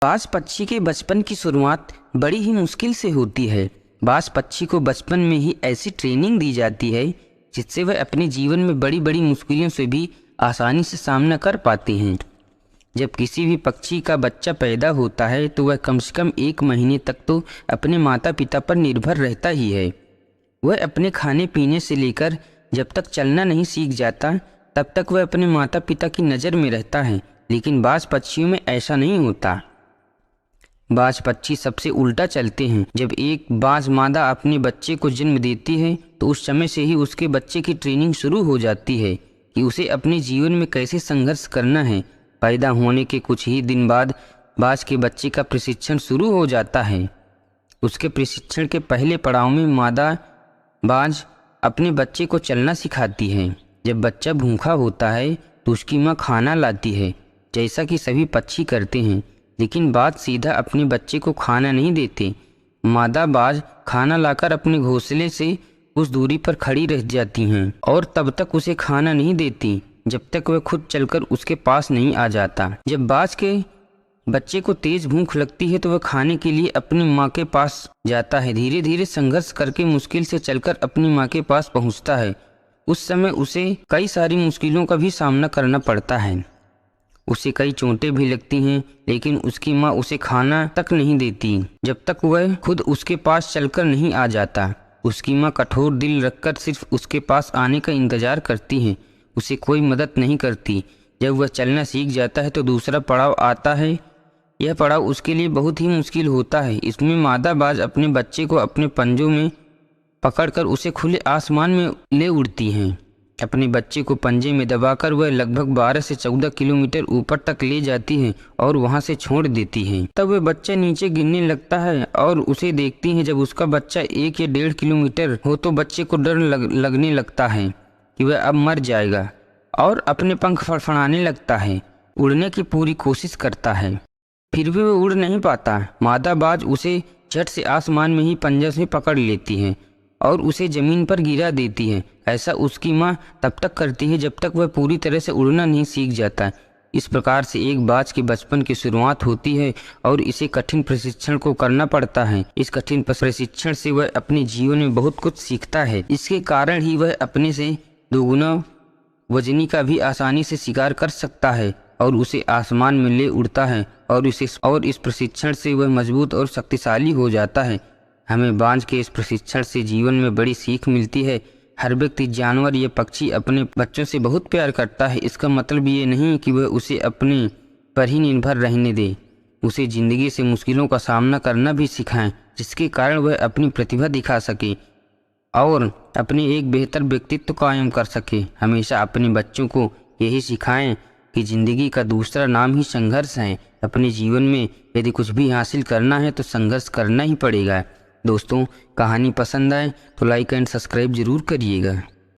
बाज पक्षी के बचपन की शुरुआत बड़ी ही मुश्किल से होती है। बाज पक्षी को बचपन में ही ऐसी ट्रेनिंग दी जाती है जिससे वह अपने जीवन में बड़ी बड़ी मुश्किलों से भी आसानी से सामना कर पाते हैं। जब किसी भी पक्षी का बच्चा पैदा होता है तो वह कम से कम 1 महीने तक तो अपने माता पिता पर निर्भर रहता ही है। वह अपने खाने पीने से लेकर जब तक चलना नहीं सीख जाता तब तक वह अपने माता पिता की नज़र में रहता है। लेकिन बाज पक्षियों में ऐसा नहीं होता। बाज पक्षी सबसे उल्टा चलते हैं। जब एक बाज मादा अपने बच्चे को जन्म देती है तो उस समय से ही उसके बच्चे की ट्रेनिंग शुरू हो जाती है कि उसे अपने जीवन में कैसे संघर्ष करना है। पैदा होने के कुछ ही दिन बाद बाज के बच्चे का प्रशिक्षण शुरू हो जाता है। उसके प्रशिक्षण के पहले पड़ाव में मादा बाज अपने बच्चे को चलना सिखाती है। जब बच्चा भूखा होता है तो उसकी माँ खाना लाती है, जैसा कि सभी पक्षी करते हैं। लेकिन बाज सीधा अपने बच्चे को खाना नहीं देते। मादा बाज खाना लाकर अपने घोंसले से कुछ दूरी पर खड़ी रह जाती हैं और तब तक उसे खाना नहीं देती जब तक वह खुद चलकर उसके पास नहीं आ जाता। जब बाज के बच्चे को तेज भूख लगती है तो वह खाने के लिए अपनी माँ के पास जाता है। धीरे धीरे संघर्ष करके मुश्किल से चलकर अपनी माँ के पास पहुँचता है। उस समय उसे कई सारी मुश्किलों का भी सामना करना पड़ता है। उसे कई चोटें भी लगती हैं, लेकिन उसकी माँ उसे खाना तक नहीं देती जब तक वह खुद उसके पास चलकर नहीं आ जाता। उसकी माँ कठोर दिल रखकर सिर्फ उसके पास आने का इंतज़ार करती है, उसे कोई मदद नहीं करती। जब वह चलना सीख जाता है तो दूसरा पड़ाव आता है। यह पड़ाव उसके लिए बहुत ही मुश्किल होता है। इसमें मादा बाज अपने बच्चे को अपने पंजों में पकड़कर उसे खुले आसमान में ले उड़ती हैं। अपने बच्चे को पंजे में दबाकर वह लगभग 12 से 14 किलोमीटर ऊपर तक ले जाती है और वहां से छोड़ देती है। तब वह बच्चा नीचे गिरने लगता है और उसे देखती है। जब उसका बच्चा 1 या 1.5 किलोमीटर हो तो बच्चे को डर लगने लगता है कि वह अब मर जाएगा और अपने पंख फड़फड़ाने लगता है। उड़ने की पूरी कोशिश करता है, फिर भी वह उड़ नहीं पाता। मादा बाज उसे झट से आसमान में ही पंजा से पकड़ लेती है और उसे ज़मीन पर गिरा देती है। ऐसा उसकी माँ तब तक करती है जब तक वह पूरी तरह से उड़ना नहीं सीख जाता। इस प्रकार से एक बाज के बचपन की शुरुआत होती है और इसे कठिन प्रशिक्षण को करना पड़ता है। इस कठिन प्रशिक्षण से वह अपने जीवन में बहुत कुछ सीखता है। इसके कारण ही वह अपने से दोगुना वजनी का भी आसानी से शिकार कर सकता है और उसे आसमान में ले उड़ता है और इस प्रशिक्षण से वह मजबूत और शक्तिशाली हो जाता है। हमें बाज के इस प्रशिक्षण से जीवन में बड़ी सीख मिलती है। हर व्यक्ति, जानवर या पक्षी अपने बच्चों से बहुत प्यार करता है। इसका मतलब ये नहीं कि वह उसे अपने पर ही निर्भर रहने दे। उसे ज़िंदगी से मुश्किलों का सामना करना भी सिखाएं, जिसके कारण वह अपनी प्रतिभा दिखा सके और अपने एक बेहतर व्यक्तित्व कायम कर सके। हमेशा अपने बच्चों को यही सिखाएं कि ज़िंदगी का दूसरा नाम ही संघर्ष है। अपने जीवन में यदि कुछ भी हासिल करना है तो संघर्ष करना ही पड़ेगा। दोस्तों, कहानी पसंद आए तो लाइक एंड सब्सक्राइब ज़रूर करिएगा।